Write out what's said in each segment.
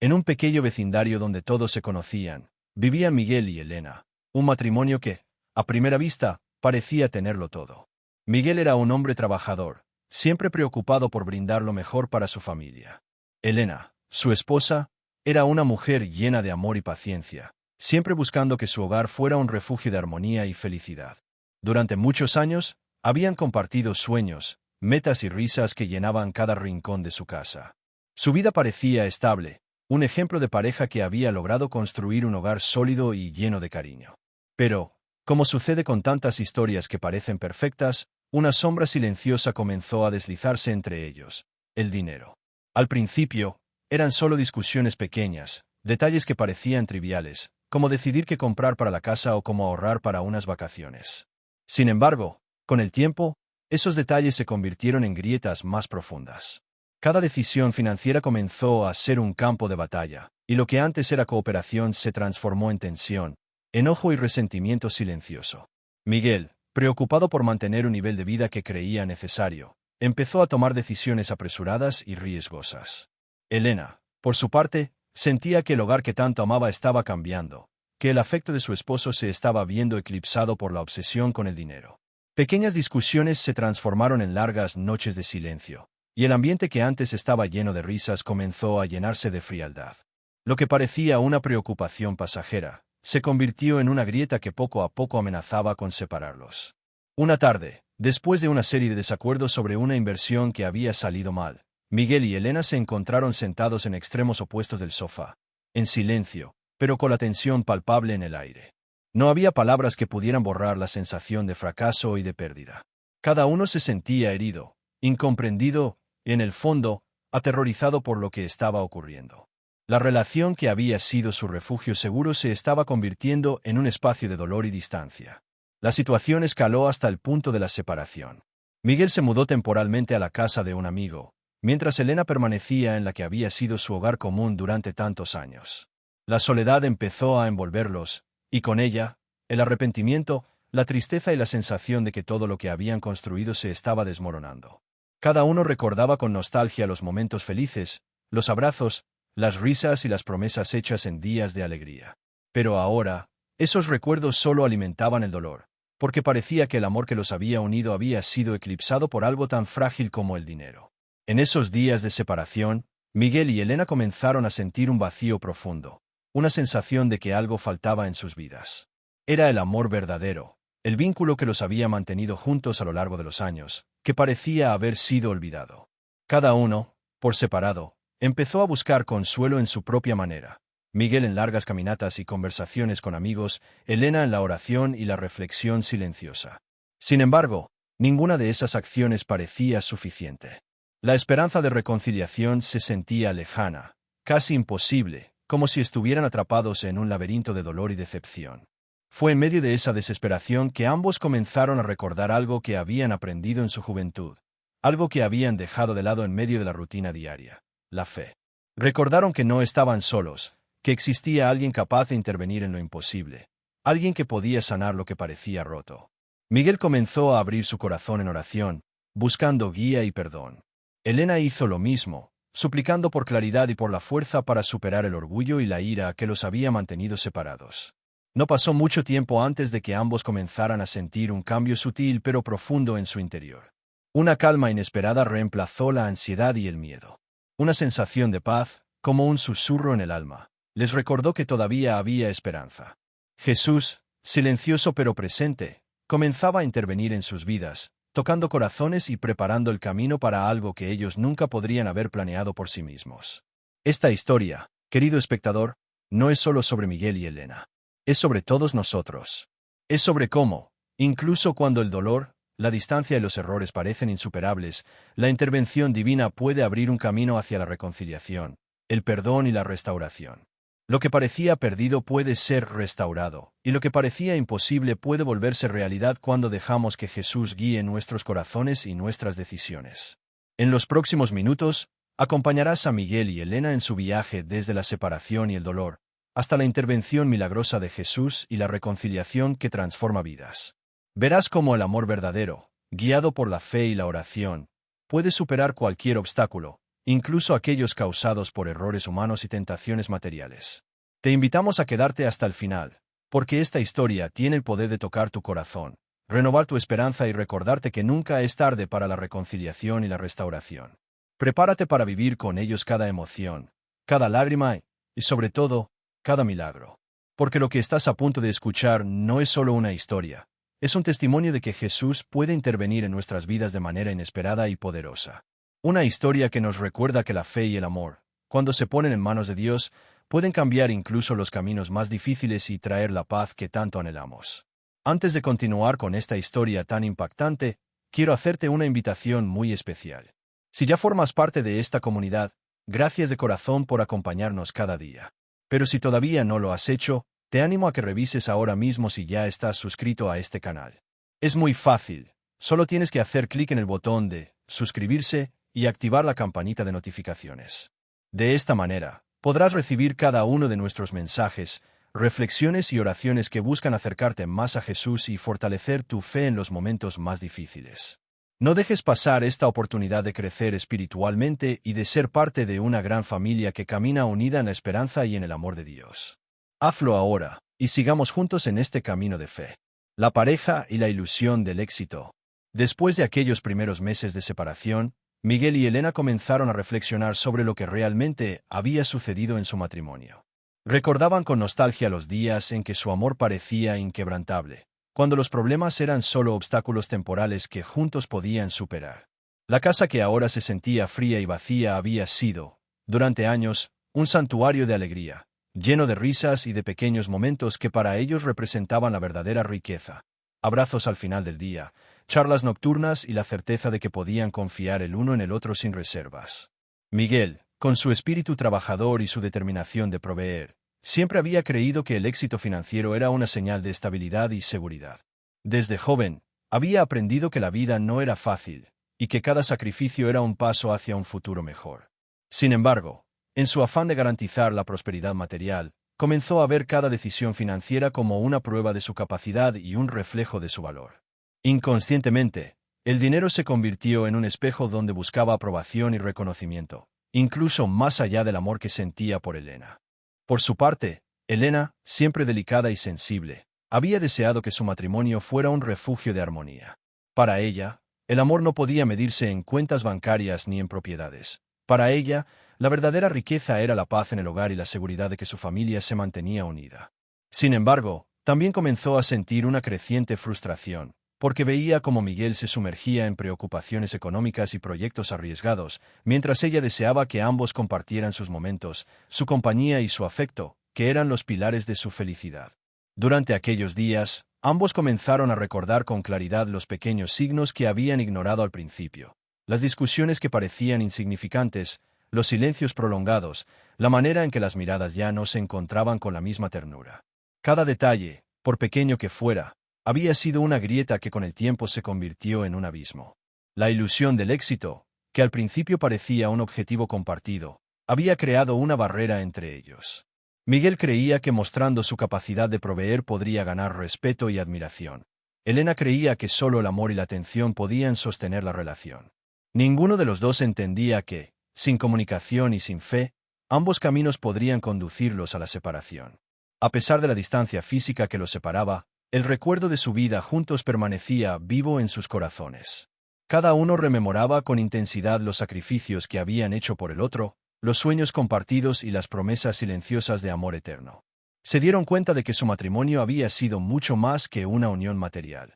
En un pequeño vecindario donde todos se conocían, vivían Miguel y Elena, un matrimonio que, a primera vista, parecía tenerlo todo. Miguel era un hombre trabajador, siempre preocupado por brindar lo mejor para su familia. Elena, su esposa, era una mujer llena de amor y paciencia, siempre buscando que su hogar fuera un refugio de armonía y felicidad. Durante muchos años, habían compartido sueños, metas y risas que llenaban cada rincón de su casa. Su vida parecía estable, un ejemplo de pareja que había logrado construir un hogar sólido y lleno de cariño. Pero, como sucede con tantas historias que parecen perfectas, una sombra silenciosa comenzó a deslizarse entre ellos: el dinero. Al principio, eran solo discusiones pequeñas, detalles que parecían triviales, como decidir qué comprar para la casa o cómo ahorrar para unas vacaciones. Sin embargo, con el tiempo, esos detalles se convirtieron en grietas más profundas. Cada decisión financiera comenzó a ser un campo de batalla, y lo que antes era cooperación se transformó en tensión, enojo y resentimiento silencioso. Miguel, preocupado por mantener un nivel de vida que creía necesario, empezó a tomar decisiones apresuradas y riesgosas. Elena, por su parte, sentía que el hogar que tanto amaba estaba cambiando, que el afecto de su esposo se estaba viendo eclipsado por la obsesión con el dinero. Pequeñas discusiones se transformaron en largas noches de silencio, y el ambiente que antes estaba lleno de risas comenzó a llenarse de frialdad. Lo que parecía una preocupación pasajera, se convirtió en una grieta que poco a poco amenazaba con separarlos. Una tarde, después de una serie de desacuerdos sobre una inversión que había salido mal, Miguel y Elena se encontraron sentados en extremos opuestos del sofá, en silencio, pero con la tensión palpable en el aire. No había palabras que pudieran borrar la sensación de fracaso y de pérdida. Cada uno se sentía herido, incomprendido, y en el fondo, aterrorizado por lo que estaba ocurriendo. La relación que había sido su refugio seguro se estaba convirtiendo en un espacio de dolor y distancia. La situación escaló hasta el punto de la separación. Miguel se mudó temporalmente a la casa de un amigo, mientras Elena permanecía en la que había sido su hogar común durante tantos años. La soledad empezó a envolverlos, y con ella, el arrepentimiento, la tristeza y la sensación de que todo lo que habían construido se estaba desmoronando. Cada uno recordaba con nostalgia los momentos felices, los abrazos, las risas y las promesas hechas en días de alegría. Pero ahora, esos recuerdos solo alimentaban el dolor, porque parecía que el amor que los había unido había sido eclipsado por algo tan frágil como el dinero. En esos días de separación, Miguel y Elena comenzaron a sentir un vacío profundo, una sensación de que algo faltaba en sus vidas. Era el amor verdadero, el vínculo que los había mantenido juntos a lo largo de los años, que parecía haber sido olvidado. Cada uno, por separado, empezó a buscar consuelo en su propia manera. Miguel en largas caminatas y conversaciones con amigos, Elena en la oración y la reflexión silenciosa. Sin embargo, ninguna de esas acciones parecía suficiente. La esperanza de reconciliación se sentía lejana, casi imposible, como si estuvieran atrapados en un laberinto de dolor y decepción. Fue en medio de esa desesperación que ambos comenzaron a recordar algo que habían aprendido en su juventud, algo que habían dejado de lado en medio de la rutina diaria: la fe. Recordaron que no estaban solos, que existía alguien capaz de intervenir en lo imposible, alguien que podía sanar lo que parecía roto. Miguel comenzó a abrir su corazón en oración, buscando guía y perdón. Elena hizo lo mismo, suplicando por claridad y por la fuerza para superar el orgullo y la ira que los había mantenido separados. No pasó mucho tiempo antes de que ambos comenzaran a sentir un cambio sutil pero profundo en su interior. Una calma inesperada reemplazó la ansiedad y el miedo. Una sensación de paz, como un susurro en el alma, les recordó que todavía había esperanza. Jesús, silencioso pero presente, comenzaba a intervenir en sus vidas, tocando corazones y preparando el camino para algo que ellos nunca podrían haber planeado por sí mismos. Esta historia, querido espectador, no es solo sobre Miguel y Elena. Es sobre todos nosotros. Es sobre cómo, incluso cuando el dolor, la distancia y los errores parecen insuperables, la intervención divina puede abrir un camino hacia la reconciliación, el perdón y la restauración. Lo que parecía perdido puede ser restaurado, y lo que parecía imposible puede volverse realidad cuando dejamos que Jesús guíe nuestros corazones y nuestras decisiones. En los próximos minutos, acompañarás a Miguel y Elena en su viaje desde la separación y el dolor, hasta la intervención milagrosa de Jesús y la reconciliación que transforma vidas. Verás cómo el amor verdadero, guiado por la fe y la oración, puede superar cualquier obstáculo, incluso aquellos causados por errores humanos y tentaciones materiales. Te invitamos a quedarte hasta el final, porque esta historia tiene el poder de tocar tu corazón, renovar tu esperanza y recordarte que nunca es tarde para la reconciliación y la restauración. Prepárate para vivir con ellos cada emoción, cada lágrima y, sobre todo, cada milagro. Porque lo que estás a punto de escuchar no es solo una historia, es un testimonio de que Jesús puede intervenir en nuestras vidas de manera inesperada y poderosa. Una historia que nos recuerda que la fe y el amor, cuando se ponen en manos de Dios, pueden cambiar incluso los caminos más difíciles y traer la paz que tanto anhelamos. Antes de continuar con esta historia tan impactante, quiero hacerte una invitación muy especial. Si ya formas parte de esta comunidad, gracias de corazón por acompañarnos cada día. Pero si todavía no lo has hecho, te animo a que revises ahora mismo si ya estás suscrito a este canal. Es muy fácil, solo tienes que hacer clic en el botón de suscribirse y activar la campanita de notificaciones. De esta manera, podrás recibir cada uno de nuestros mensajes, reflexiones y oraciones que buscan acercarte más a Jesús y fortalecer tu fe en los momentos más difíciles. No dejes pasar esta oportunidad de crecer espiritualmente y de ser parte de una gran familia que camina unida en la esperanza y en el amor de Dios. Hazlo ahora, y sigamos juntos en este camino de fe. La pareja y la ilusión del éxito. Después de aquellos primeros meses de separación, Miguel y Elena comenzaron a reflexionar sobre lo que realmente había sucedido en su matrimonio. Recordaban con nostalgia los días en que su amor parecía inquebrantable, cuando los problemas eran solo obstáculos temporales que juntos podían superar. La casa que ahora se sentía fría y vacía había sido, durante años, un santuario de alegría, lleno de risas y de pequeños momentos que para ellos representaban la verdadera riqueza. Abrazos al final del día, charlas nocturnas y la certeza de que podían confiar el uno en el otro sin reservas. Miguel, con su espíritu trabajador y su determinación de proveer, siempre había creído que el éxito financiero era una señal de estabilidad y seguridad. Desde joven, había aprendido que la vida no era fácil, y que cada sacrificio era un paso hacia un futuro mejor. Sin embargo, en su afán de garantizar la prosperidad material, comenzó a ver cada decisión financiera como una prueba de su capacidad y un reflejo de su valor. Inconscientemente, el dinero se convirtió en un espejo donde buscaba aprobación y reconocimiento, incluso más allá del amor que sentía por Elena. Por su parte, Elena, siempre delicada y sensible, había deseado que su matrimonio fuera un refugio de armonía. Para ella, el amor no podía medirse en cuentas bancarias ni en propiedades. Para ella, la verdadera riqueza era la paz en el hogar y la seguridad de que su familia se mantenía unida. Sin embargo, también comenzó a sentir una creciente frustración, porque veía cómo Miguel se sumergía en preocupaciones económicas y proyectos arriesgados, mientras ella deseaba que ambos compartieran sus momentos, su compañía y su afecto, que eran los pilares de su felicidad. Durante aquellos días, ambos comenzaron a recordar con claridad los pequeños signos que habían ignorado al principio, las discusiones que parecían insignificantes, los silencios prolongados, la manera en que las miradas ya no se encontraban con la misma ternura. Cada detalle, por pequeño que fuera, había sido una grieta que con el tiempo se convirtió en un abismo. La ilusión del éxito, que al principio parecía un objetivo compartido, había creado una barrera entre ellos. Miguel creía que mostrando su capacidad de proveer podría ganar respeto y admiración. Elena creía que solo el amor y la atención podían sostener la relación. Ninguno de los dos entendía que, sin comunicación y sin fe, ambos caminos podrían conducirlos a la separación. A pesar de la distancia física que los separaba, el recuerdo de su vida juntos permanecía vivo en sus corazones. Cada uno rememoraba con intensidad los sacrificios que habían hecho por el otro, los sueños compartidos y las promesas silenciosas de amor eterno. Se dieron cuenta de que su matrimonio había sido mucho más que una unión material.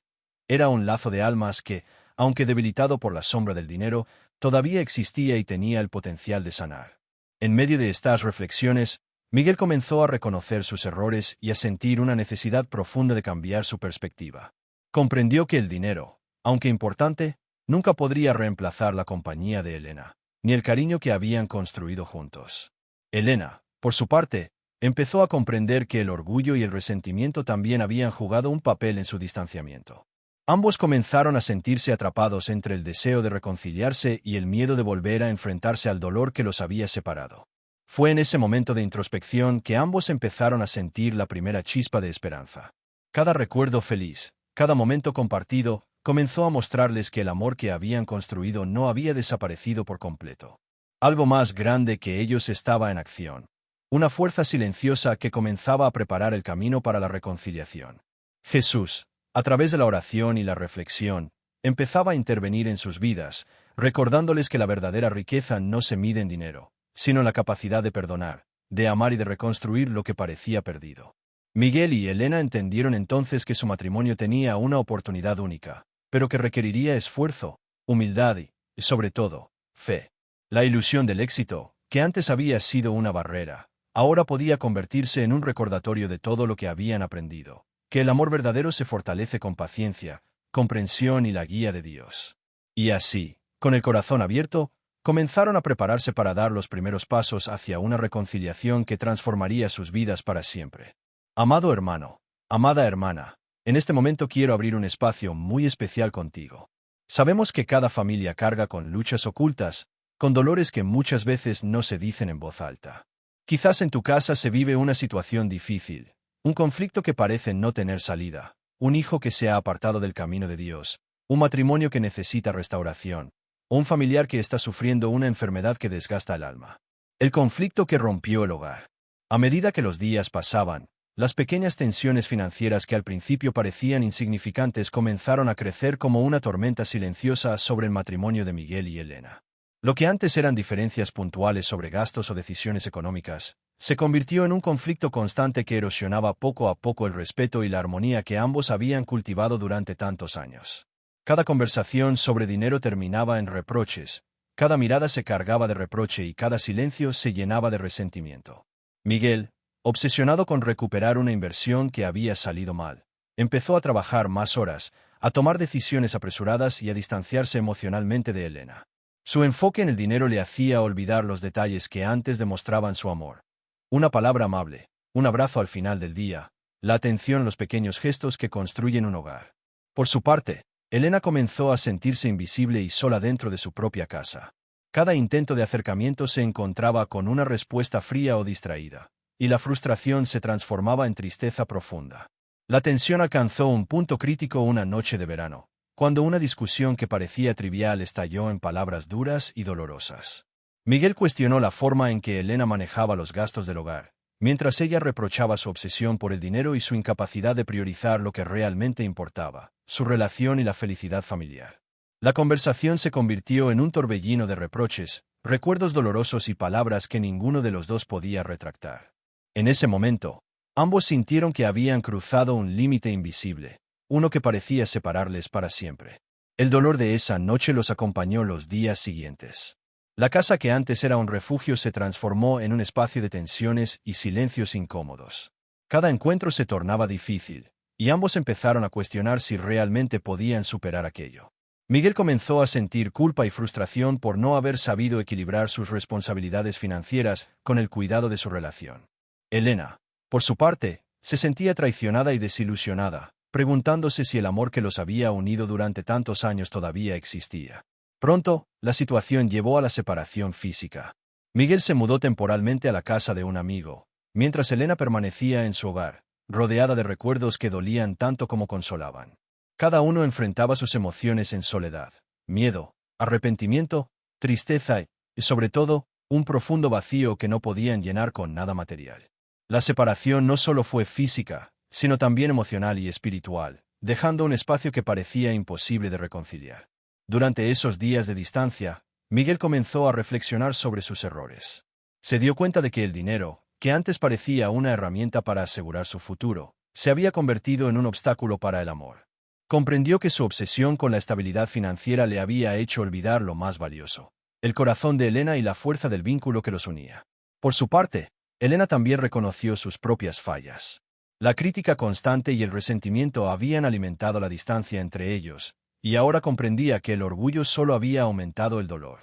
Era un lazo de almas que, aunque debilitado por la sombra del dinero, todavía existía y tenía el potencial de sanar. En medio de estas reflexiones, Miguel comenzó a reconocer sus errores y a sentir una necesidad profunda de cambiar su perspectiva. Comprendió que el dinero, aunque importante, nunca podría reemplazar la compañía de Elena, ni el cariño que habían construido juntos. Elena, por su parte, empezó a comprender que el orgullo y el resentimiento también habían jugado un papel en su distanciamiento. Ambos comenzaron a sentirse atrapados entre el deseo de reconciliarse y el miedo de volver a enfrentarse al dolor que los había separado. Fue en ese momento de introspección que ambos empezaron a sentir la primera chispa de esperanza. Cada recuerdo feliz, cada momento compartido, comenzó a mostrarles que el amor que habían construido no había desaparecido por completo. Algo más grande que ellos estaba en acción. Una fuerza silenciosa que comenzaba a preparar el camino para la reconciliación. Jesús, a través de la oración y la reflexión, empezaba a intervenir en sus vidas, recordándoles que la verdadera riqueza no se mide en dinero, sino en la capacidad de perdonar, de amar y de reconstruir lo que parecía perdido. Miguel y Elena entendieron entonces que su matrimonio tenía una oportunidad única, pero que requeriría esfuerzo, humildad y, sobre todo, fe. La ilusión del éxito, que antes había sido una barrera, ahora podía convertirse en un recordatorio de todo lo que habían aprendido, que el amor verdadero se fortalece con paciencia, comprensión y la guía de Dios. Y así, con el corazón abierto, comenzaron a prepararse para dar los primeros pasos hacia una reconciliación que transformaría sus vidas para siempre. Amado hermano, amada hermana, en este momento quiero abrir un espacio muy especial contigo. Sabemos que cada familia carga con luchas ocultas, con dolores que muchas veces no se dicen en voz alta. Quizás en tu casa se vive una situación difícil, un conflicto que parece no tener salida, un hijo que se ha apartado del camino de Dios, un matrimonio que necesita restauración, o un familiar que está sufriendo una enfermedad que desgasta el alma. El conflicto que rompió el hogar. A medida que los días pasaban, las pequeñas tensiones financieras que al principio parecían insignificantes comenzaron a crecer como una tormenta silenciosa sobre el matrimonio de Miguel y Elena. Lo que antes eran diferencias puntuales sobre gastos o decisiones económicas, se convirtió en un conflicto constante que erosionaba poco a poco el respeto y la armonía que ambos habían cultivado durante tantos años. Cada conversación sobre dinero terminaba en reproches, cada mirada se cargaba de reproche y cada silencio se llenaba de resentimiento. Miguel, obsesionado con recuperar una inversión que había salido mal, empezó a trabajar más horas, a tomar decisiones apresuradas y a distanciarse emocionalmente de Elena. Su enfoque en el dinero le hacía olvidar los detalles que antes demostraban su amor. Una palabra amable, un abrazo al final del día, la atención a los pequeños gestos que construyen un hogar. Por su parte, Elena comenzó a sentirse invisible y sola dentro de su propia casa. Cada intento de acercamiento se encontraba con una respuesta fría o distraída, y la frustración se transformaba en tristeza profunda. La tensión alcanzó un punto crítico una noche de verano, cuando una discusión que parecía trivial estalló en palabras duras y dolorosas. Miguel cuestionó la forma en que Elena manejaba los gastos del hogar, mientras ella reprochaba su obsesión por el dinero y su incapacidad de priorizar lo que realmente importaba, su relación y la felicidad familiar. La conversación se convirtió en un torbellino de reproches, recuerdos dolorosos y palabras que ninguno de los dos podía retractar. En ese momento, ambos sintieron que habían cruzado un límite invisible, uno que parecía separarles para siempre. El dolor de esa noche los acompañó los días siguientes. La casa que antes era un refugio se transformó en un espacio de tensiones y silencios incómodos. Cada encuentro se tornaba difícil, y ambos empezaron a cuestionar si realmente podían superar aquello. Miguel comenzó a sentir culpa y frustración por no haber sabido equilibrar sus responsabilidades financieras con el cuidado de su relación. Elena, por su parte, se sentía traicionada y desilusionada, preguntándose si el amor que los había unido durante tantos años todavía existía. Pronto, la situación llevó a la separación física. Miguel se mudó temporalmente a la casa de un amigo, mientras Elena permanecía en su hogar, rodeada de recuerdos que dolían tanto como consolaban. Cada uno enfrentaba sus emociones en soledad, miedo, arrepentimiento, tristeza y, sobre todo, un profundo vacío que no podían llenar con nada material. La separación no solo fue física, sino también emocional y espiritual, dejando un espacio que parecía imposible de reconciliar. Durante esos días de distancia, Miguel comenzó a reflexionar sobre sus errores. Se dio cuenta de que el dinero, que antes parecía una herramienta para asegurar su futuro, se había convertido en un obstáculo para el amor. Comprendió que su obsesión con la estabilidad financiera le había hecho olvidar lo más valioso: el corazón de Elena y la fuerza del vínculo que los unía. Por su parte, Elena también reconoció sus propias fallas. La crítica constante y el resentimiento habían alimentado la distancia entre ellos, y ahora comprendía que el orgullo solo había aumentado el dolor.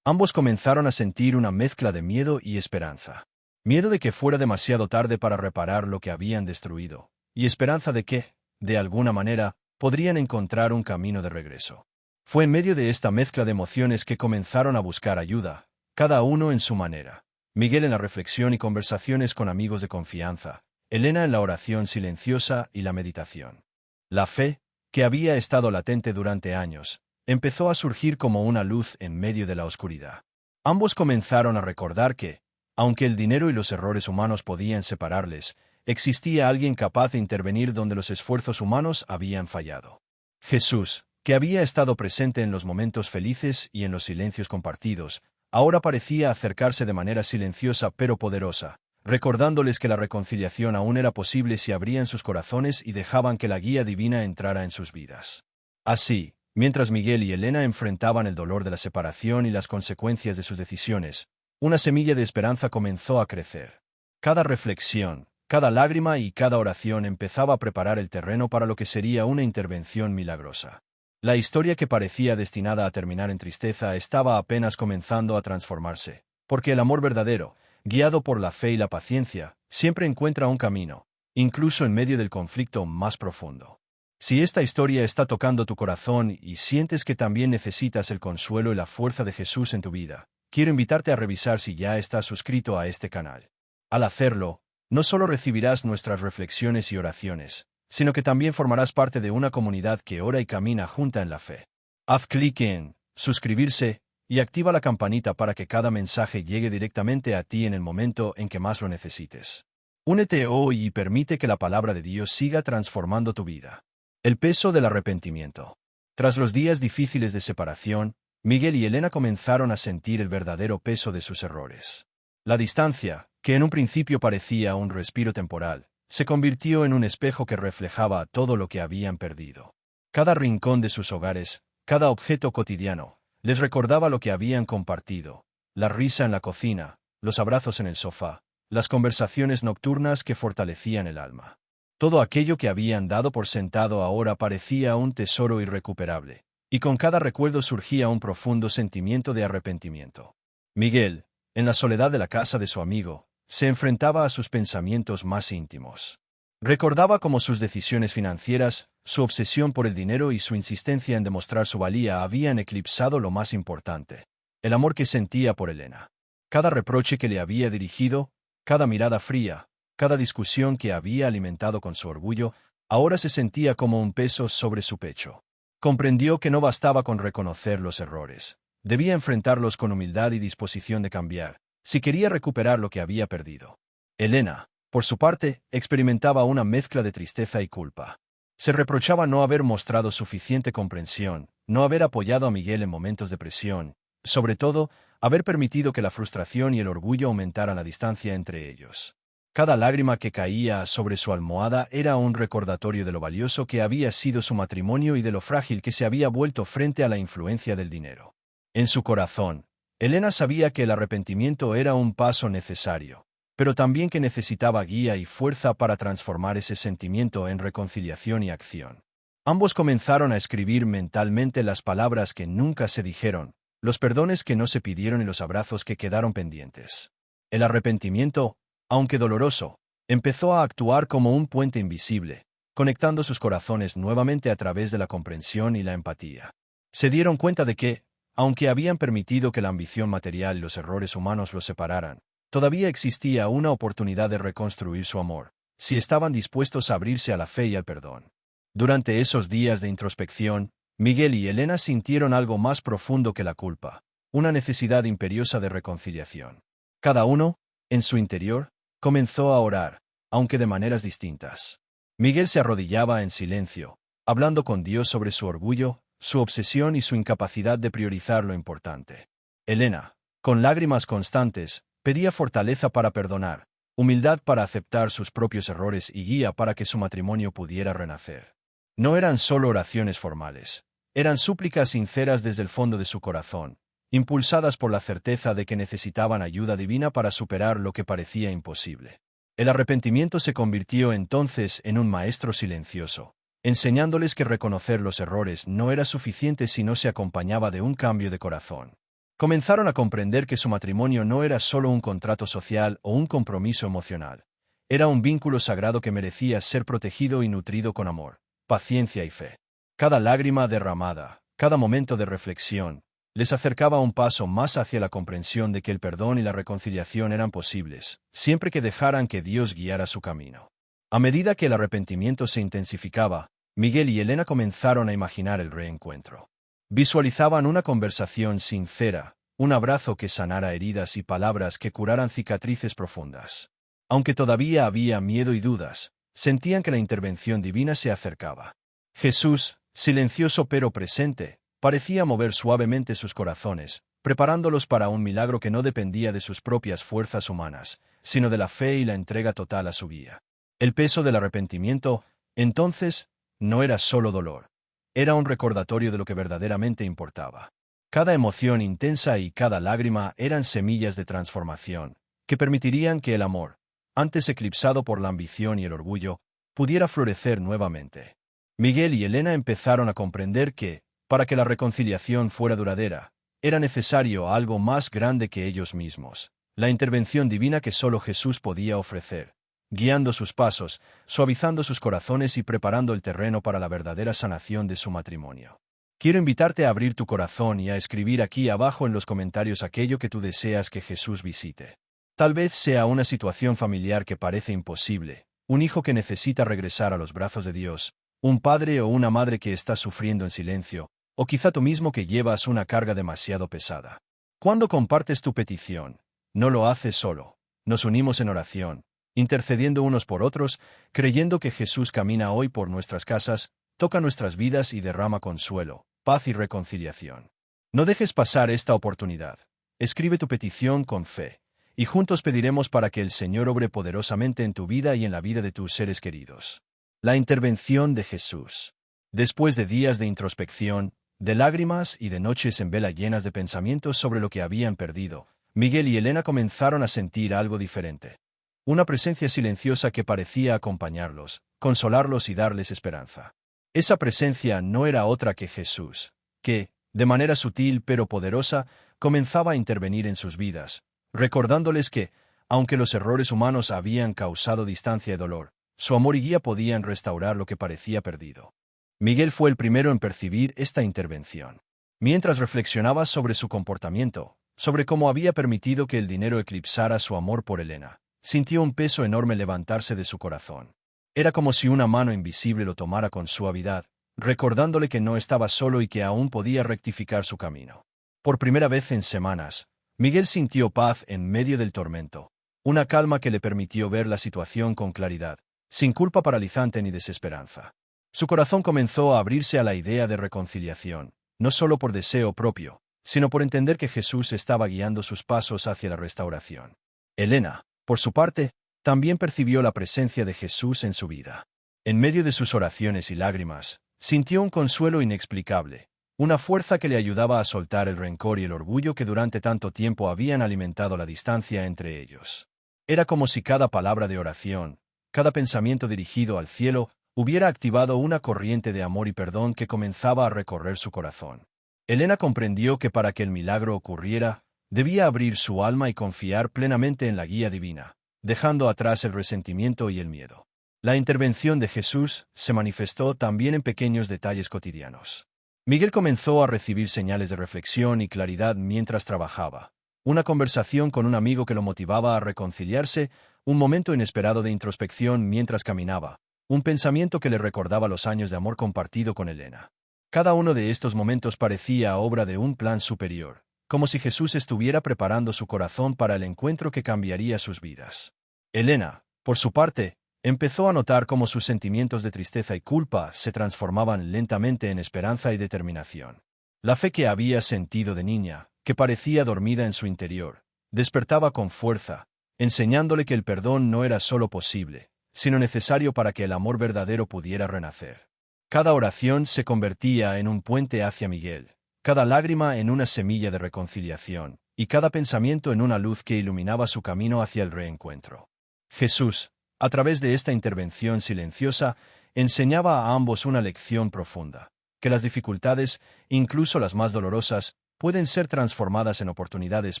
Ambos comenzaron a sentir una mezcla de miedo y esperanza. Miedo de que fuera demasiado tarde para reparar lo que habían destruido, y esperanza de que, de alguna manera, podrían encontrar un camino de regreso. Fue en medio de esta mezcla de emociones que comenzaron a buscar ayuda, cada uno en su manera. Miguel en la reflexión y conversaciones con amigos de confianza, Elena en la oración silenciosa y la meditación. La fe, que había estado latente durante años, empezó a surgir como una luz en medio de la oscuridad. Ambos comenzaron a recordar que, aunque el dinero y los errores humanos podían separarles, existía alguien capaz de intervenir donde los esfuerzos humanos habían fallado. Jesús, que había estado presente en los momentos felices y en los silencios compartidos, ahora parecía acercarse de manera silenciosa pero poderosa, recordándoles que la reconciliación aún era posible si abrían sus corazones y dejaban que la guía divina entrara en sus vidas. Así, mientras Miguel y Elena enfrentaban el dolor de la separación y las consecuencias de sus decisiones, una semilla de esperanza comenzó a crecer. Cada reflexión, cada lágrima y cada oración empezaba a preparar el terreno para lo que sería una intervención milagrosa. La historia que parecía destinada a terminar en tristeza estaba apenas comenzando a transformarse, porque el amor verdadero, guiado por la fe y la paciencia, siempre encuentra un camino, incluso en medio del conflicto más profundo. Si esta historia está tocando tu corazón y sientes que también necesitas el consuelo y la fuerza de Jesús en tu vida, quiero invitarte a revisar si ya estás suscrito a este canal. Al hacerlo, no solo recibirás nuestras reflexiones y oraciones, sino que también formarás parte de una comunidad que ora y camina junta en la fe. Haz clic en suscribirse y activa la campanita para que cada mensaje llegue directamente a ti en el momento en que más lo necesites. Únete hoy y permite que la palabra de Dios siga transformando tu vida. El peso del arrepentimiento. Tras los días difíciles de separación, Miguel y Elena comenzaron a sentir el verdadero peso de sus errores. La distancia, que en un principio parecía un respiro temporal, se convirtió en un espejo que reflejaba todo lo que habían perdido. Cada rincón de sus hogares, cada objeto cotidiano, les recordaba lo que habían compartido: la risa en la cocina, los abrazos en el sofá, las conversaciones nocturnas que fortalecían el alma. Todo aquello que habían dado por sentado ahora parecía un tesoro irrecuperable, y con cada recuerdo surgía un profundo sentimiento de arrepentimiento. Miguel, en la soledad de la casa de su amigo, se enfrentaba a sus pensamientos más íntimos. Recordaba cómo sus decisiones financieras, su obsesión por el dinero y su insistencia en demostrar su valía habían eclipsado lo más importante: el amor que sentía por Elena. Cada reproche que le había dirigido, cada mirada fría, cada discusión que había alimentado con su orgullo, ahora se sentía como un peso sobre su pecho. Comprendió que no bastaba con reconocer los errores. Debía enfrentarlos con humildad y disposición de cambiar, si quería recuperar lo que había perdido. Elena, por su parte, experimentaba una mezcla de tristeza y culpa. Se reprochaba no haber mostrado suficiente comprensión, no haber apoyado a Miguel en momentos de presión, sobre todo, haber permitido que la frustración y el orgullo aumentaran la distancia entre ellos. Cada lágrima que caía sobre su almohada era un recordatorio de lo valioso que había sido su matrimonio y de lo frágil que se había vuelto frente a la influencia del dinero. En su corazón, Elena sabía que el arrepentimiento era un paso necesario, pero también que necesitaba guía y fuerza para transformar ese sentimiento en reconciliación y acción. Ambos comenzaron a escribir mentalmente las palabras que nunca se dijeron, los perdones que no se pidieron y los abrazos que quedaron pendientes. El arrepentimiento, aunque doloroso, empezó a actuar como un puente invisible, conectando sus corazones nuevamente a través de la comprensión y la empatía. Se dieron cuenta de que, aunque habían permitido que la ambición material y los errores humanos los separaran, todavía existía una oportunidad de reconstruir su amor, si estaban dispuestos a abrirse a la fe y al perdón. Durante esos días de introspección, Miguel y Elena sintieron algo más profundo que la culpa, una necesidad imperiosa de reconciliación. Cada uno, en su interior, comenzó a orar, aunque de maneras distintas. Miguel se arrodillaba en silencio, hablando con Dios sobre su orgullo, su obsesión y su incapacidad de priorizar lo importante. Elena, con lágrimas constantes, pedía fortaleza para perdonar, humildad para aceptar sus propios errores y guía para que su matrimonio pudiera renacer. No eran solo oraciones formales, eran súplicas sinceras desde el fondo de su corazón, impulsadas por la certeza de que necesitaban ayuda divina para superar lo que parecía imposible. El arrepentimiento se convirtió entonces en un maestro silencioso, enseñándoles que reconocer los errores no era suficiente si no se acompañaba de un cambio de corazón. Comenzaron a comprender que su matrimonio no era solo un contrato social o un compromiso emocional. Era un vínculo sagrado que merecía ser protegido y nutrido con amor, paciencia y fe. Cada lágrima derramada, cada momento de reflexión, les acercaba un paso más hacia la comprensión de que el perdón y la reconciliación eran posibles, siempre que dejaran que Dios guiara su camino. A medida que el arrepentimiento se intensificaba, Miguel y Elena comenzaron a imaginar el reencuentro. Visualizaban una conversación sincera, un abrazo que sanara heridas y palabras que curaran cicatrices profundas. Aunque todavía había miedo y dudas, sentían que la intervención divina se acercaba. Jesús, silencioso pero presente, parecía mover suavemente sus corazones, preparándolos para un milagro que no dependía de sus propias fuerzas humanas, sino de la fe y la entrega total a su guía. El peso del arrepentimiento, entonces, no era solo dolor. Era un recordatorio de lo que verdaderamente importaba. Cada emoción intensa y cada lágrima eran semillas de transformación, que permitirían que el amor, antes eclipsado por la ambición y el orgullo, pudiera florecer nuevamente. Miguel y Elena empezaron a comprender que, para que la reconciliación fuera duradera, era necesario algo más grande que ellos mismos, la intervención divina que solo Jesús podía ofrecer, guiando sus pasos, suavizando sus corazones y preparando el terreno para la verdadera sanación de su matrimonio. Quiero invitarte a abrir tu corazón y a escribir aquí abajo en los comentarios aquello que tú deseas que Jesús visite. Tal vez sea una situación familiar que parece imposible, un hijo que necesita regresar a los brazos de Dios, un padre o una madre que está sufriendo en silencio, o quizá tú mismo que llevas una carga demasiado pesada. Cuando compartes tu petición, no lo haces solo. Nos unimos en oración, intercediendo unos por otros, creyendo que Jesús camina hoy por nuestras casas, toca nuestras vidas y derrama consuelo, paz y reconciliación. No dejes pasar esta oportunidad. Escribe tu petición con fe, y juntos pediremos para que el Señor obre poderosamente en tu vida y en la vida de tus seres queridos. La intervención de Jesús. Después de días de introspección, de lágrimas y de noches en vela llenas de pensamientos sobre lo que habían perdido, Miguel y Elena comenzaron a sentir algo diferente. Una presencia silenciosa que parecía acompañarlos, consolarlos y darles esperanza. Esa presencia no era otra que Jesús, que, de manera sutil pero poderosa, comenzaba a intervenir en sus vidas, recordándoles que, aunque los errores humanos habían causado distancia y dolor, su amor y guía podían restaurar lo que parecía perdido. Miguel fue el primero en percibir esta intervención. Mientras reflexionaba sobre su comportamiento, sobre cómo había permitido que el dinero eclipsara su amor por Elena, sintió un peso enorme levantarse de su corazón. Era como si una mano invisible lo tomara con suavidad, recordándole que no estaba solo y que aún podía rectificar su camino. Por primera vez en semanas, Miguel sintió paz en medio del tormento, una calma que le permitió ver la situación con claridad, sin culpa paralizante ni desesperanza. Su corazón comenzó a abrirse a la idea de reconciliación, no solo por deseo propio, sino por entender que Jesús estaba guiando sus pasos hacia la restauración. Elena, por su parte, también percibió la presencia de Jesús en su vida. En medio de sus oraciones y lágrimas, sintió un consuelo inexplicable, una fuerza que le ayudaba a soltar el rencor y el orgullo que durante tanto tiempo habían alimentado la distancia entre ellos. Era como si cada palabra de oración, cada pensamiento dirigido al cielo, hubiera activado una corriente de amor y perdón que comenzaba a recorrer su corazón. Elena comprendió que para que el milagro ocurriera, debía abrir su alma y confiar plenamente en la guía divina, dejando atrás el resentimiento y el miedo. La intervención de Jesús se manifestó también en pequeños detalles cotidianos. Miguel comenzó a recibir señales de reflexión y claridad mientras trabajaba. Una conversación con un amigo que lo motivaba a reconciliarse, un momento inesperado de introspección mientras caminaba, un pensamiento que le recordaba los años de amor compartido con Elena. Cada uno de estos momentos parecía obra de un plan superior, como si Jesús estuviera preparando su corazón para el encuentro que cambiaría sus vidas. Elena, por su parte, empezó a notar cómo sus sentimientos de tristeza y culpa se transformaban lentamente en esperanza y determinación. La fe que había sentido de niña, que parecía dormida en su interior, despertaba con fuerza, enseñándole que el perdón no era solo posible, sino necesario para que el amor verdadero pudiera renacer. Cada oración se convertía en un puente hacia Miguel, cada lágrima en una semilla de reconciliación, y cada pensamiento en una luz que iluminaba su camino hacia el reencuentro. Jesús, a través de esta intervención silenciosa, enseñaba a ambos una lección profunda, que las dificultades, incluso las más dolorosas, pueden ser transformadas en oportunidades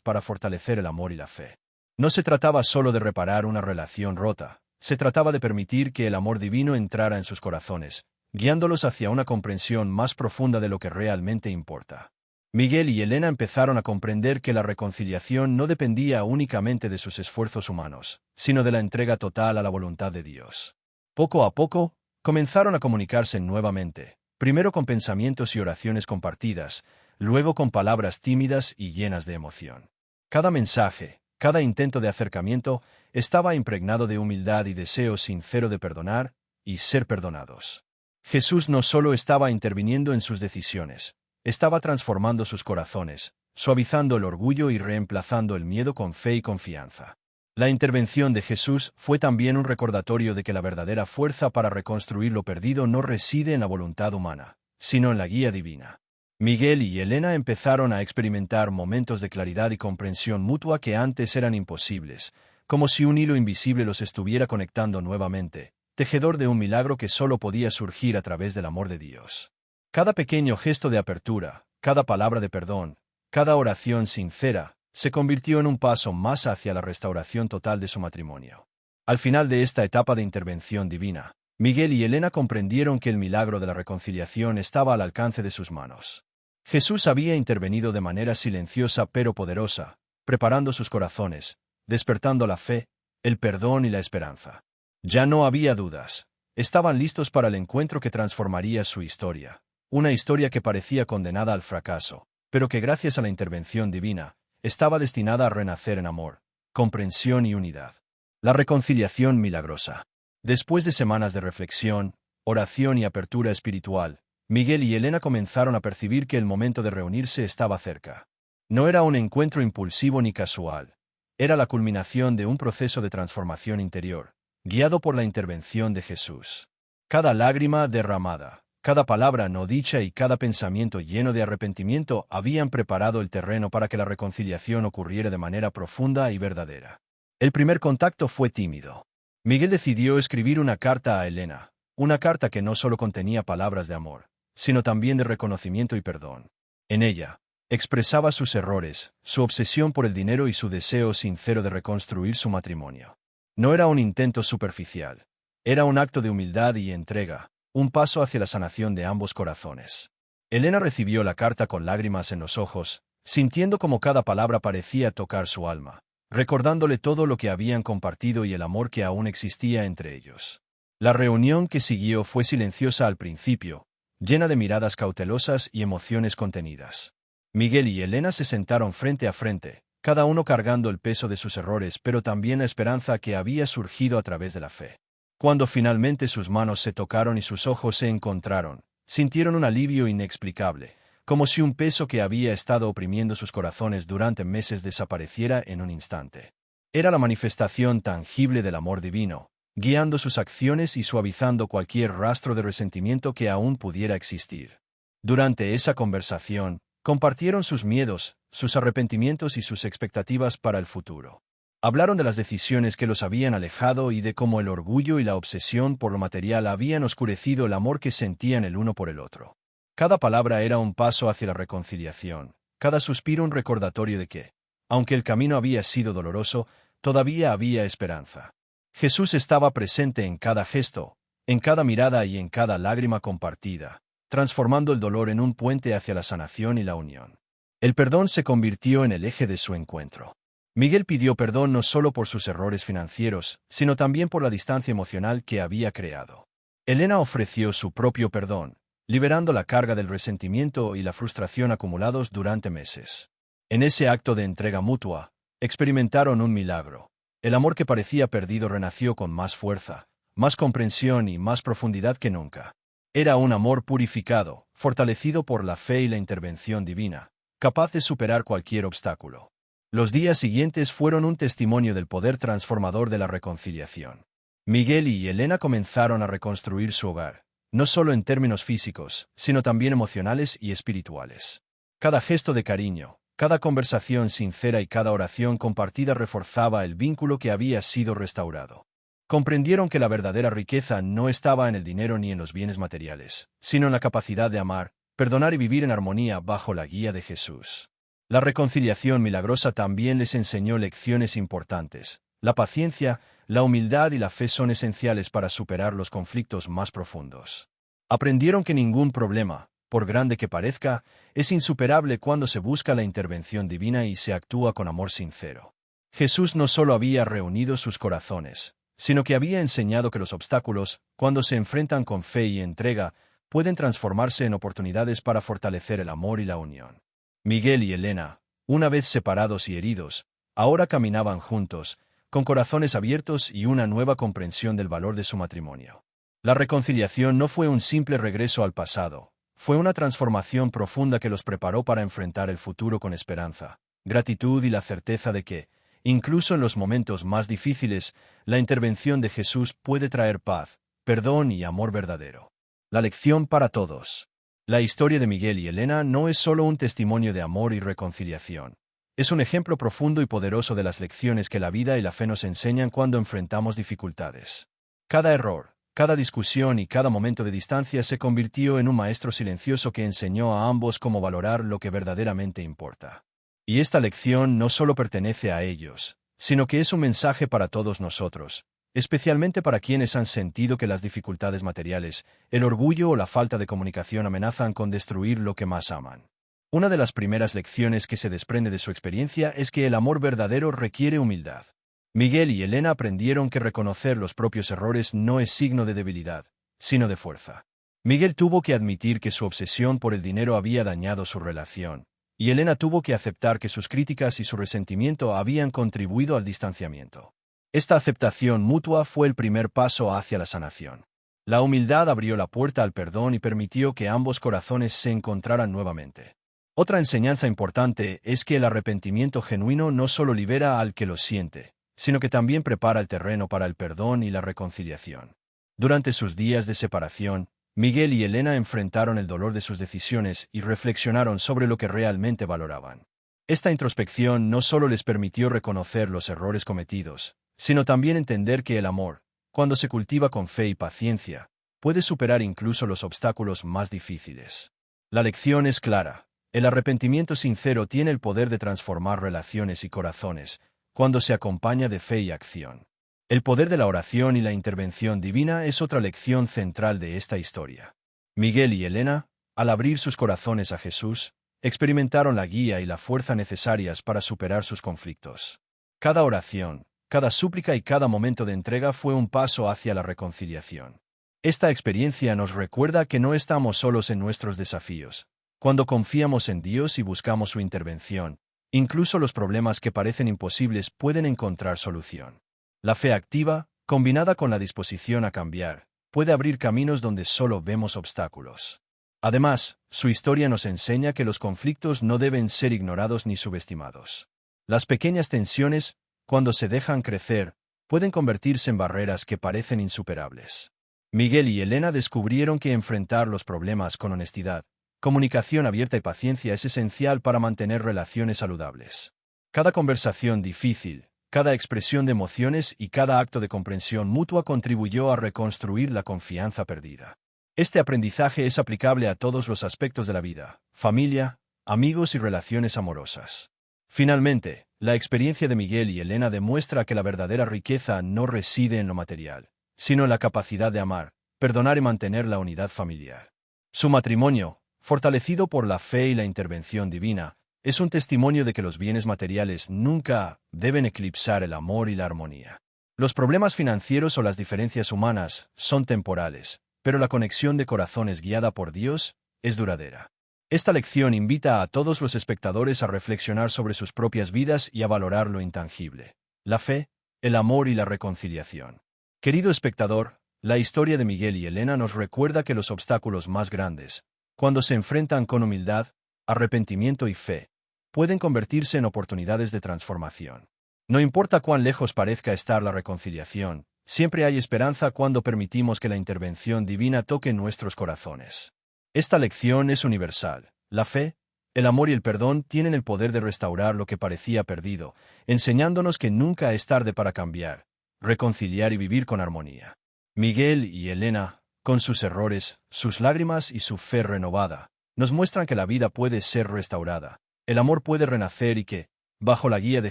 para fortalecer el amor y la fe. No se trataba solo de reparar una relación rota, se trataba de permitir que el amor divino entrara en sus corazones, guiándolos hacia una comprensión más profunda de lo que realmente importa. Miguel y Elena empezaron a comprender que la reconciliación no dependía únicamente de sus esfuerzos humanos, sino de la entrega total a la voluntad de Dios. Poco a poco, comenzaron a comunicarse nuevamente, primero con pensamientos y oraciones compartidas, luego con palabras tímidas y llenas de emoción. Cada mensaje, cada intento de acercamiento, estaba impregnado de humildad y deseo sincero de perdonar y ser perdonados. Jesús no solo estaba interviniendo en sus decisiones, estaba transformando sus corazones, suavizando el orgullo y reemplazando el miedo con fe y confianza. La intervención de Jesús fue también un recordatorio de que la verdadera fuerza para reconstruir lo perdido no reside en la voluntad humana, sino en la guía divina. Miguel y Elena empezaron a experimentar momentos de claridad y comprensión mutua que antes eran imposibles, como si un hilo invisible los estuviera conectando nuevamente, tejedor de un milagro que solo podía surgir a través del amor de Dios. Cada pequeño gesto de apertura, cada palabra de perdón, cada oración sincera, se convirtió en un paso más hacia la restauración total de su matrimonio. Al final de esta etapa de intervención divina, Miguel y Elena comprendieron que el milagro de la reconciliación estaba al alcance de sus manos. Jesús había intervenido de manera silenciosa pero poderosa, preparando sus corazones, despertando la fe, el perdón y la esperanza. Ya no había dudas. Estaban listos para el encuentro que transformaría su historia. Una historia que parecía condenada al fracaso, pero que gracias a la intervención divina, estaba destinada a renacer en amor, comprensión y unidad. La reconciliación milagrosa. Después de semanas de reflexión, oración y apertura espiritual, Miguel y Elena comenzaron a percibir que el momento de reunirse estaba cerca. No era un encuentro impulsivo ni casual. Era la culminación de un proceso de transformación interior, guiado por la intervención de Jesús. Cada lágrima derramada, cada palabra no dicha y cada pensamiento lleno de arrepentimiento habían preparado el terreno para que la reconciliación ocurriera de manera profunda y verdadera. El primer contacto fue tímido. Miguel decidió escribir una carta a Elena, una carta que no solo contenía palabras de amor, sino también de reconocimiento y perdón. En ella, expresaba sus errores, su obsesión por el dinero y su deseo sincero de reconstruir su matrimonio. No era un intento superficial, era un acto de humildad y entrega, un paso hacia la sanación de ambos corazones. Elena recibió la carta con lágrimas en los ojos, sintiendo como cada palabra parecía tocar su alma, recordándole todo lo que habían compartido y el amor que aún existía entre ellos. La reunión que siguió fue silenciosa al principio, llena de miradas cautelosas y emociones contenidas. Miguel y Elena se sentaron frente a frente, cada uno cargando el peso de sus errores pero también la esperanza que había surgido a través de la fe. Cuando finalmente sus manos se tocaron y sus ojos se encontraron, sintieron un alivio inexplicable, como si un peso que había estado oprimiendo sus corazones durante meses desapareciera en un instante. Era la manifestación tangible del amor divino, guiando sus acciones y suavizando cualquier rastro de resentimiento que aún pudiera existir. Durante esa conversación, compartieron sus miedos, sus arrepentimientos y sus expectativas para el futuro. Hablaron de las decisiones que los habían alejado y de cómo el orgullo y la obsesión por lo material habían oscurecido el amor que sentían el uno por el otro. Cada palabra era un paso hacia la reconciliación, cada suspiro un recordatorio de que, aunque el camino había sido doloroso, todavía había esperanza. Jesús estaba presente en cada gesto, en cada mirada y en cada lágrima compartida, transformando el dolor en un puente hacia la sanación y la unión. El perdón se convirtió en el eje de su encuentro. Miguel pidió perdón no solo por sus errores financieros, sino también por la distancia emocional que había creado. Elena ofreció su propio perdón, liberando la carga del resentimiento y la frustración acumulados durante meses. En ese acto de entrega mutua, experimentaron un milagro. El amor que parecía perdido renació con más fuerza, más comprensión y más profundidad que nunca. Era un amor purificado, fortalecido por la fe y la intervención divina, capaz de superar cualquier obstáculo. Los días siguientes fueron un testimonio del poder transformador de la reconciliación. Miguel y Elena comenzaron a reconstruir su hogar, no solo en términos físicos, sino también emocionales y espirituales. Cada gesto de cariño, cada conversación sincera y cada oración compartida reforzaba el vínculo que había sido restaurado. Comprendieron que la verdadera riqueza no estaba en el dinero ni en los bienes materiales, sino en la capacidad de amar, perdonar y vivir en armonía bajo la guía de Jesús. La reconciliación milagrosa también les enseñó lecciones importantes. La paciencia, la humildad y la fe son esenciales para superar los conflictos más profundos. Aprendieron que ningún problema, por grande que parezca, es insuperable cuando se busca la intervención divina y se actúa con amor sincero. Jesús no solo había reunido sus corazones, sino que había enseñado que los obstáculos, cuando se enfrentan con fe y entrega, pueden transformarse en oportunidades para fortalecer el amor y la unión. Miguel y Elena, una vez separados y heridos, ahora caminaban juntos, con corazones abiertos y una nueva comprensión del valor de su matrimonio. La reconciliación no fue un simple regreso al pasado, fue una transformación profunda que los preparó para enfrentar el futuro con esperanza, gratitud y la certeza de que, incluso en los momentos más difíciles, la intervención de Jesús puede traer paz, perdón y amor verdadero. La lección para todos. La historia de Miguel y Elena no es solo un testimonio de amor y reconciliación. Es un ejemplo profundo y poderoso de las lecciones que la vida y la fe nos enseñan cuando enfrentamos dificultades. Cada error, cada discusión y cada momento de distancia se convirtió en un maestro silencioso que enseñó a ambos cómo valorar lo que verdaderamente importa. Y esta lección no solo pertenece a ellos, sino que es un mensaje para todos nosotros, especialmente para quienes han sentido que las dificultades materiales, el orgullo o la falta de comunicación amenazan con destruir lo que más aman. Una de las primeras lecciones que se desprende de su experiencia es que el amor verdadero requiere humildad. Miguel y Elena aprendieron que reconocer los propios errores no es signo de debilidad, sino de fuerza. Miguel tuvo que admitir que su obsesión por el dinero había dañado su relación, y Elena tuvo que aceptar que sus críticas y su resentimiento habían contribuido al distanciamiento. Esta aceptación mutua fue el primer paso hacia la sanación. La humildad abrió la puerta al perdón y permitió que ambos corazones se encontraran nuevamente. Otra enseñanza importante es que el arrepentimiento genuino no solo libera al que lo siente, sino que también prepara el terreno para el perdón y la reconciliación. Durante sus días de separación, Miguel y Elena enfrentaron el dolor de sus decisiones y reflexionaron sobre lo que realmente valoraban. Esta introspección no solo les permitió reconocer los errores cometidos, sino también entender que el amor, cuando se cultiva con fe y paciencia, puede superar incluso los obstáculos más difíciles. La lección es clara. El arrepentimiento sincero tiene el poder de transformar relaciones y corazones, cuando se acompaña de fe y acción. El poder de la oración y la intervención divina es otra lección central de esta historia. Miguel y Elena, al abrir sus corazones a Jesús, experimentaron la guía y la fuerza necesarias para superar sus conflictos. Cada oración, cada súplica y cada momento de entrega fue un paso hacia la reconciliación. Esta experiencia nos recuerda que no estamos solos en nuestros desafíos. Cuando confiamos en Dios y buscamos su intervención, incluso los problemas que parecen imposibles pueden encontrar solución. La fe activa, combinada con la disposición a cambiar, puede abrir caminos donde solo vemos obstáculos. Además, su historia nos enseña que los conflictos no deben ser ignorados ni subestimados. Las pequeñas tensiones, cuando se dejan crecer, pueden convertirse en barreras que parecen insuperables. Miguel y Elena descubrieron que enfrentar los problemas con honestidad, comunicación abierta y paciencia es esencial para mantener relaciones saludables. Cada conversación difícil, cada expresión de emociones y cada acto de comprensión mutua contribuyó a reconstruir la confianza perdida. Este aprendizaje es aplicable a todos los aspectos de la vida: familia, amigos y relaciones amorosas. Finalmente, la experiencia de Miguel y Elena demuestra que la verdadera riqueza no reside en lo material, sino en la capacidad de amar, perdonar y mantener la unidad familiar. Su matrimonio, fortalecido por la fe y la intervención divina, es un testimonio de que los bienes materiales nunca deben eclipsar el amor y la armonía. Los problemas financieros o las diferencias humanas son temporales, pero la conexión de corazones guiada por Dios es duradera. Esta lección invita a todos los espectadores a reflexionar sobre sus propias vidas y a valorar lo intangible: la fe, el amor y la reconciliación. Querido espectador, la historia de Miguel y Elena nos recuerda que los obstáculos más grandes, cuando se enfrentan con humildad, arrepentimiento y fe, pueden convertirse en oportunidades de transformación. No importa cuán lejos parezca estar la reconciliación, siempre hay esperanza cuando permitimos que la intervención divina toque nuestros corazones. Esta lección es universal. La fe, el amor y el perdón tienen el poder de restaurar lo que parecía perdido, enseñándonos que nunca es tarde para cambiar, reconciliar y vivir con armonía. Miguel y Elena, con sus errores, sus lágrimas y su fe renovada, nos muestran que la vida puede ser restaurada, el amor puede renacer y que, bajo la guía de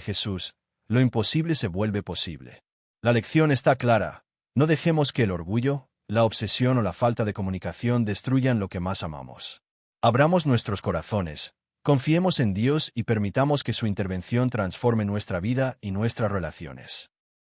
Jesús, lo imposible se vuelve posible. La lección está clara: no dejemos que el orgullo, la obsesión o la falta de comunicación destruyan lo que más amamos. Abramos nuestros corazones, confiemos en Dios y permitamos que su intervención transforme nuestra vida y nuestras relaciones.